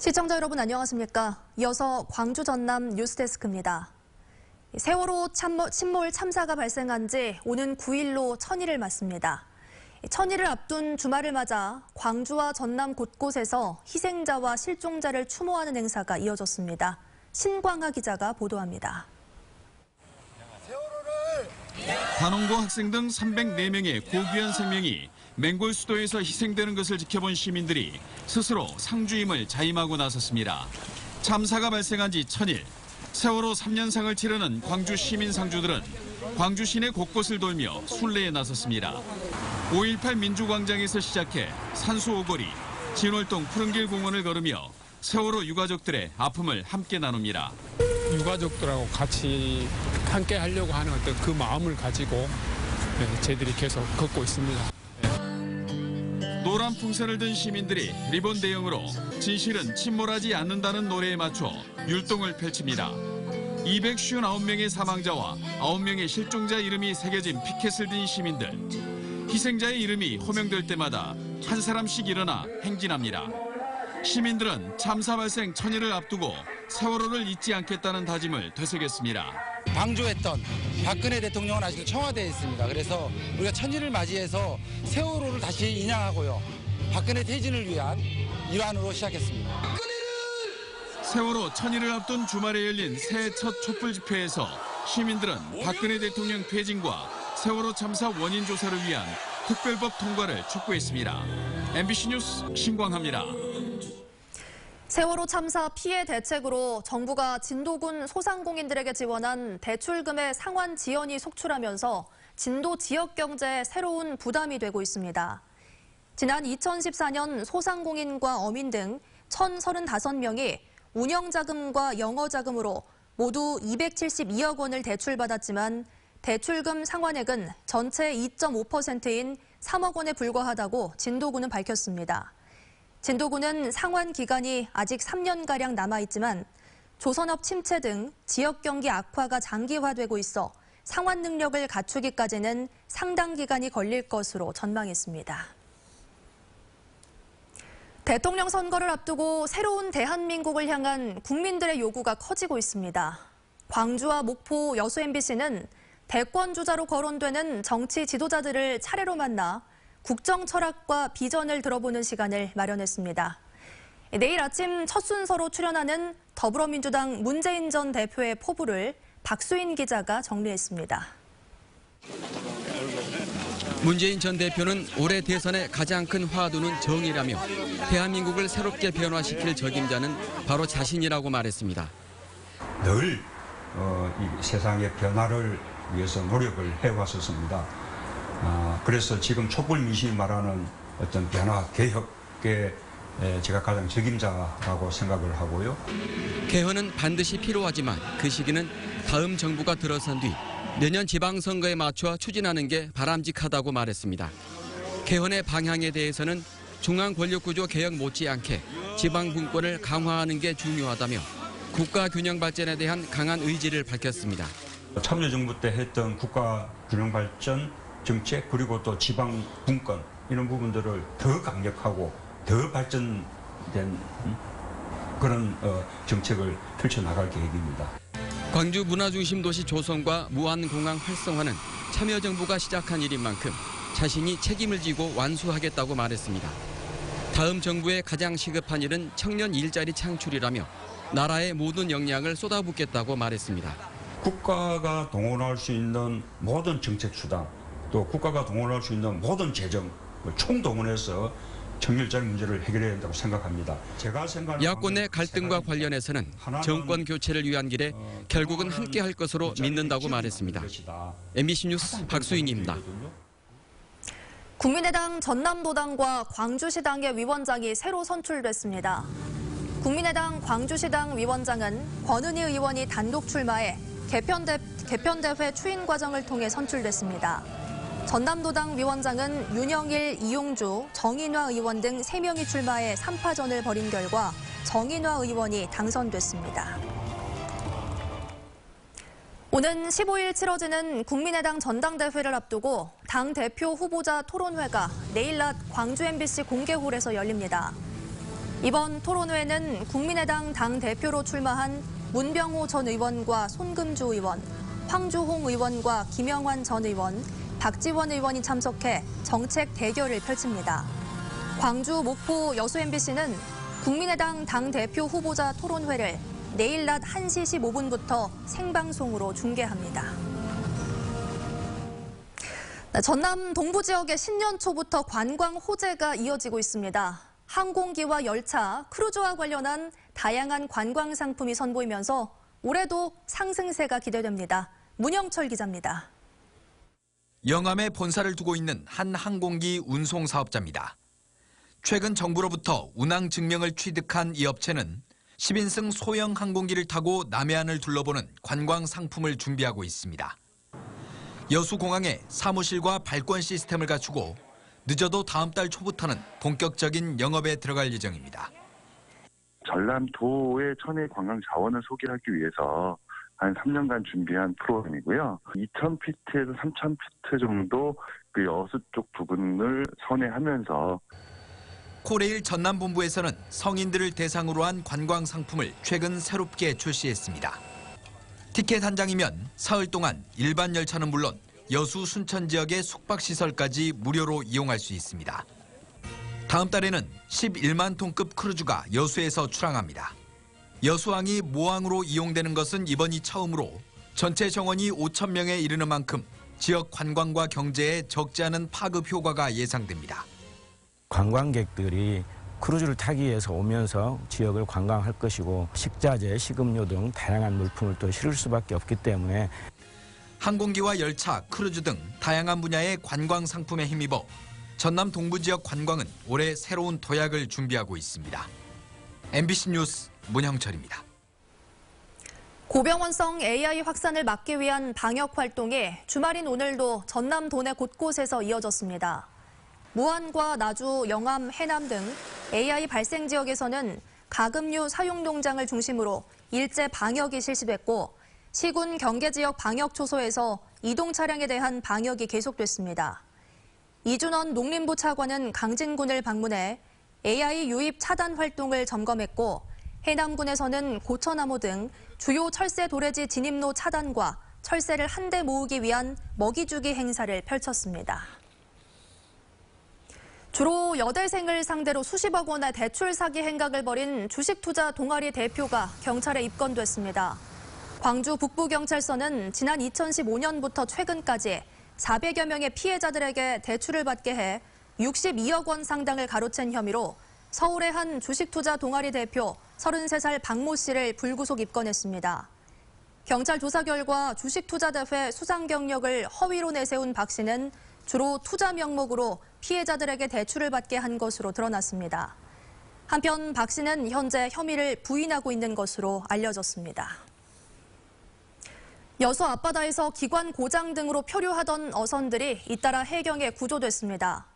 시청자 여러분 안녕하십니까? 이어서 광주 전남 뉴스데스크입니다. 세월호 침몰 참사가 발생한 지 오는 9일로 1000일을 맞습니다. 1000일을 앞둔 주말을 맞아 광주와 전남 곳곳에서 희생자와 실종자를 추모하는 행사가 이어졌습니다. 신광하 기자가 보도합니다. 단원고 학생 등 304명의 고귀한 생명이 맹골 수도에서 희생되는 것을 지켜본 시민들이 스스로 상주임을 자임하고 나섰습니다. 참사가 발생한 지 1000일, 세월호 3년상을 치르는 광주 시민 상주들은 광주 시내 곳곳을 돌며 순례에 나섰습니다. 5.18 민주광장에서 시작해 산수오거리, 진월동 푸른길 공원을 걸으며 세월호 유가족들의 아픔을 함께 나눕니다. 유가족들하고 같이 함께 하려고 하는 어떤 그 마음을 가지고 저희들이 계속 걷고 있습니다. 노란 풍선을 든 시민들이 리본 대형으로 진실은 침몰하지 않는다는 노래에 맞춰 율동을 펼칩니다. 259명의 사망자와 9명의 실종자 이름이 새겨진 피켓을 든 시민들. 희생자의 이름이 호명될 때마다 한 사람씩 일어나 행진합니다. 시민들은 참사 발생 1000일을 앞두고 세월호를 잊지 않겠다는 다짐을 되새겼습니다. 방조했던 박근혜 대통령은 아직도 청와대에 있습니다. 그래서 우리가 1000일을 맞이해서 세월호를 다시 인양하고요. 박근혜 퇴진을 위한 일환으로 시작했습니다. 세월호 1000일을 앞둔 주말에 열린 새해 첫 촛불 집회에서 시민들은 박근혜 대통령 퇴진과 세월호 참사 원인 조사를 위한 특별법 통과를 촉구했습니다. MBC 뉴스 신광하입니다. 세월호 참사 피해 대책으로 정부가 진도군 소상공인들에게 지원한 대출금의 상환 지연이 속출하면서 진도 지역 경제에 새로운 부담이 되고 있습니다. 지난 2014년 소상공인과 어민 등 1,035명이 운영자금과 영어자금으로 모두 272억 원을 대출받았지만 대출금 상환액은 전체 2.5%인 3억 원에 불과하다고 진도군은 밝혔습니다. 진도군은 상환 기간이 아직 3년가량 남아있지만 조선업 침체 등 지역 경기 악화가 장기화되고 있어 상환 능력을 갖추기까지는 상당 기간이 걸릴 것으로 전망했습니다. 대통령 선거를 앞두고 새로운 대한민국을 향한 국민들의 요구가 커지고 있습니다. 광주와 목포 여수 MBC는 대권 주자로 거론되는 정치 지도자들을 차례로 만나 국정 철학과 비전을 들어보는 시간을 마련했습니다. 내일 아침 첫 순서로 출연하는 더불어민주당 문재인 전 대표의 포부를 박수인 기자가 정리했습니다. 문재인 전 대표는 올해 대선의 가장 큰 화두는 정의라며 대한민국을 새롭게 변화시킬 적임자는 바로 자신이라고 말했습니다. 늘 이 세상의 변화를 위해서 노력을 해왔었습니다. 그래서 지금 촛불 민심이 말하는 어떤 변화, 개혁에 제가 가장 적임자라고 생각을 하고요. 개헌은 반드시 필요하지만 그 시기는 다음 정부가 들어선 뒤 내년 지방선거에 맞춰 추진하는 게 바람직하다고 말했습니다. 개헌의 방향에 대해서는 중앙권력구조 개혁 못지않게 지방분권을 강화하는 게 중요하다며 국가균형 발전에 대한 강한 의지를 밝혔습니다. 참여정부 때 했던 국가균형발전 정책 그리고 또 지방분권 이런 부분들을 더 강력하고 더 발전된 그런 정책을 펼쳐나갈 계획입니다. 광주 문화중심 도시 조성과 무안공항 활성화는 참여정부가 시작한 일인 만큼 자신이 책임을 지고 완수하겠다고 말했습니다. 다음 정부의 가장 시급한 일은 청년 일자리 창출이라며 나라의 모든 역량을 쏟아붓겠다고 말했습니다. 국가가 동원할 수 있는 모든 정책 수단 또 국가가 동원할 수 있는 모든 재정 총동원해서 청년 일자리 문제를 해결해야 된다고 생각합니다. 야권 내 갈등과 관련해서는 정권 교체를 위한 길에 결국은 함께할 것으로 믿는다고 말했습니다. MBC 뉴스 박수인입니다. 국민의당 전남도당과 광주시당의 위원장이 새로 선출됐습니다. 국민의당 광주시당 위원장은 권은희 의원이 단독 출마해 개편대회 추인 과정을 통해 선출됐습니다. 전남도당 위원장은 윤영일, 이용주, 정인화 의원 등 3명이 출마해 3파전을 벌인 결과 정인화 의원이 당선됐습니다. 오는 15일 치러지는 국민의당 전당대회를 앞두고 당 대표 후보자 토론회가 내일 낮 광주 MBC 공개홀에서 열립니다. 이번 토론회는 국민의당 당대표로 출마한 문병호 전 의원과 손금주 의원, 황주홍 의원과 김영환 전 의원, 박지원 의원이 참석해 정책 대결을 펼칩니다. 광주, 목포, 여수 MBC는 국민의당 당대표 후보자 토론회를 내일 낮 1시 15분부터 생방송으로 중계합니다. 전남 동부 지역의 신년 초부터 관광 호재가 이어지고 있습니다. 항공기와 열차, 크루즈와 관련한 다양한 관광 상품이 선보이면서 올해도 상승세가 기대됩니다. 문영철 기자입니다. 영암에 본사를 두고 있는 한 항공기 운송 사업자입니다. 최근 정부로부터 운항 증명을 취득한 이 업체는 10인승 소형 항공기를 타고 남해안을 둘러보는 관광 상품을 준비하고 있습니다. 여수공항에 사무실과 발권 시스템을 갖추고 늦어도 다음 달 초부터는 본격적인 영업에 들어갈 예정입니다. 전남도의 천혜 관광 자원을 소개하기 위해서 한 3년간 준비한 프로그램이고요. 2,000피트에서 3,000피트 정도 그 여수 쪽 부분을 선회하면서 코레일 전남본부에서는 성인들을 대상으로 한 관광 상품을 최근 새롭게 출시했습니다. 티켓 한 장이면 사흘 동안 일반 열차는 물론 여수 순천 지역의 숙박시설까지 무료로 이용할 수 있습니다. 다음 달에는 11만 톤급 크루즈가 여수에서 출항합니다. 여수항이 모항으로 이용되는 것은 이번이 처음으로 전체 정원이 5천 명에 이르는 만큼 지역 관광과 경제에 적지 않은 파급 효과가 예상됩니다. 관광객들이 크루즈를 타기 위해서 오면서 지역을 관광할 것이고 식자재, 식음료 등 다양한 물품을 또 실을 수밖에 없기 때문에 항공기와 열차, 크루즈 등 다양한 분야의 관광 상품에 힘입어 전남 동부 지역 관광은 올해 새로운 도약을 준비하고 있습니다. MBC 뉴스 문형철입니다. 고병원성 AI 확산을 막기 위한 방역 활동이 주말인 오늘도 전남 도내 곳곳에서 이어졌습니다. 무안과 나주, 영암, 해남 등 AI 발생 지역에서는 가금류 사용 농장을 중심으로 일제 방역이 실시됐고 시군 경계지역 방역초소에서 이동 차량에 대한 방역이 계속됐습니다. 이준원 농림부 차관은 강진군을 방문해 AI 유입 차단 활동을 점검했고 해남군에서는 고처나무 등 주요 철새 도래지 진입로 차단과 철새를 한데 모으기 위한 먹이주기 행사를 펼쳤습니다. 주로 여대생을 상대로 수십억 원의 대출 사기 행각을 벌인 주식투자 동아리 대표가 경찰에 입건됐습니다. 광주 북부경찰서는 지난 2015년부터 최근까지 400여 명의 피해자들에게 대출을 받게 해 62억 원 상당을 가로챈 혐의로 서울의 한 주식투자 동아리 대표 33살 박모 씨를 불구속 입건했습니다. 경찰 조사 결과 주식투자대회 수상 경력을 허위로 내세운 박 씨는 주로 투자 명목으로 피해자들에게 대출을 받게 한 것으로 드러났습니다. 한편 박 씨는 현재 혐의를 부인하고 있는 것으로 알려졌습니다. 여수 앞바다에서 기관 고장 등으로 표류하던 어선들이 잇따라 해경에 구조됐습니다.